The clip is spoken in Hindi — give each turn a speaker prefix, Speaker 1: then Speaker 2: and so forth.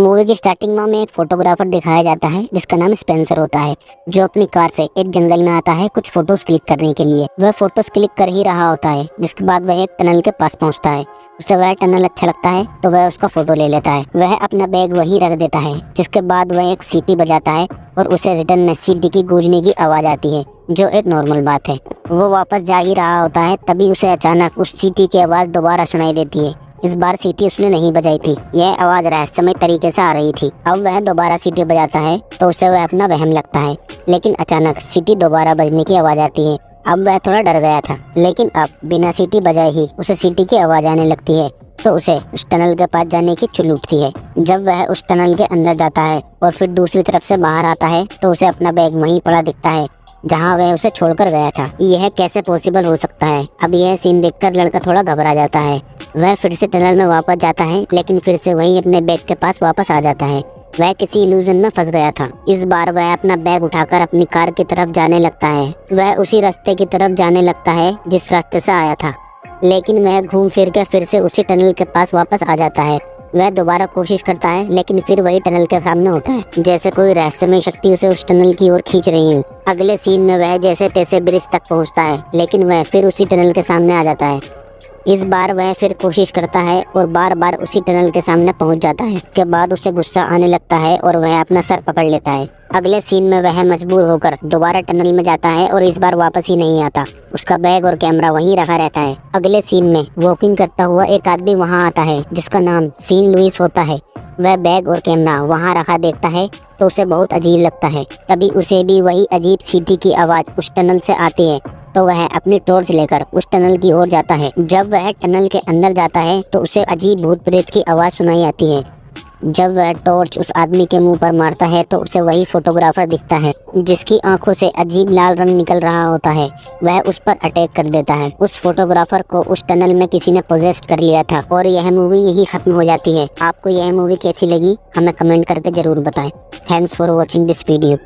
Speaker 1: मूवी की स्टार्टिंग में हमें एक फोटोग्राफर दिखाया जाता है जिसका नाम स्पेंसर होता है, जो अपनी कार से एक जंगल में आता है कुछ फोटोज क्लिक करने के लिए। वह फोटोज क्लिक कर ही रहा होता है, जिसके बाद वह एक टनल के पास पहुंचता है। उसे वह टनल अच्छा लगता है तो वह उसका फोटो ले लेता है। वह अपना बैग वहीं रख देता है, जिसके बाद वह एक सीटी बजाता है और उसे रिटर्न में सीटी की गूंजने की आवाज आती है, जो एक नॉर्मल बात है। वो वापस जा ही रहा होता है, तभी उसे अचानक उस सीटी की आवाज दोबारा सुनाई देती है। इस बार सीटी उसने नहीं बजाई थी, यह आवाज रहस्यमय तरीके से आ रही थी। अब वह दोबारा सीटी बजाता है तो उसे वह अपना वहम लगता है, लेकिन अचानक सीटी दोबारा बजने की आवाज आती है। अब वह थोड़ा डर गया था, लेकिन अब बिना सीटी बजाए ही उसे सीटी की आवाज आने लगती है, तो उसे उस टनल के पास जाने की चुल उठती है। जब वह उस टनल के अंदर जाता है और फिर दूसरी तरफ से बाहर आता है तो उसे अपना बैग वहीं पड़ा दिखता है जहां वह उसे छोड़कर गया था। यह कैसे पॉसिबल हो सकता है? अब यह सीन देखकर लड़का थोड़ा घबरा जाता है। वह फिर से टनल में वापस जाता है, लेकिन फिर से वही अपने बैग के पास वापस आ जाता है। वह किसी इल्यूजन में फंस गया था। इस बार वह अपना बैग उठाकर अपनी कार की तरफ जाने लगता है। वह उसी रास्ते की तरफ जाने लगता है जिस रास्ते से आया था, लेकिन वह घूम फिर के फिर से उसी टनल के पास वापस आ जाता है। वह दोबारा कोशिश करता है, लेकिन फिर वही टनल के सामने होता है, जैसे कोई रहस्यमय शक्ति उसे उस टनल की ओर खींच रही है। अगले सीन में वह जैसे तैसे ब्रिज तक पहुंचता है, लेकिन वह फिर उसी टनल के सामने आ जाता है। इस बार वह फिर कोशिश करता है और बार बार उसी टनल के सामने पहुंच जाता है। के बाद उसे गुस्सा आने लगता है और वह अपना सर पकड़ लेता है। अगले सीन में वह मजबूर होकर दोबारा टनल में जाता है और इस बार वापस ही नहीं आता। उसका बैग और कैमरा वहीं रखा रहता है। अगले सीन में वॉकिंग करता हुआ एक आदमी वहां आता है जिसका नाम सीन लुइस होता है। वह बैग और कैमरा वहां रखा देखता है तो उसे बहुत अजीब लगता है। तभी उसे भी वही अजीब सीटी की आवाज उस टनल से आती है, तो वह अपनी टॉर्च लेकर उस टनल की ओर जाता है। जब वह टनल के अंदर जाता है तो उसे अजीब भूत प्रेत की आवाज़ सुनाई आती है। जब वह टॉर्च उस आदमी के मुंह पर मारता है तो उसे वही फोटोग्राफर दिखता है, जिसकी आंखों से अजीब लाल रंग निकल रहा होता है। वह उस पर अटैक कर देता है। उस फोटोग्राफर को उस टनल में किसी ने पोजेस्ट कर लिया था और यह मूवी यही खत्म हो जाती है। आपको यह मूवी कैसी लगी हमें कमेंट करके जरूर बताएं। Thanks for watching this video.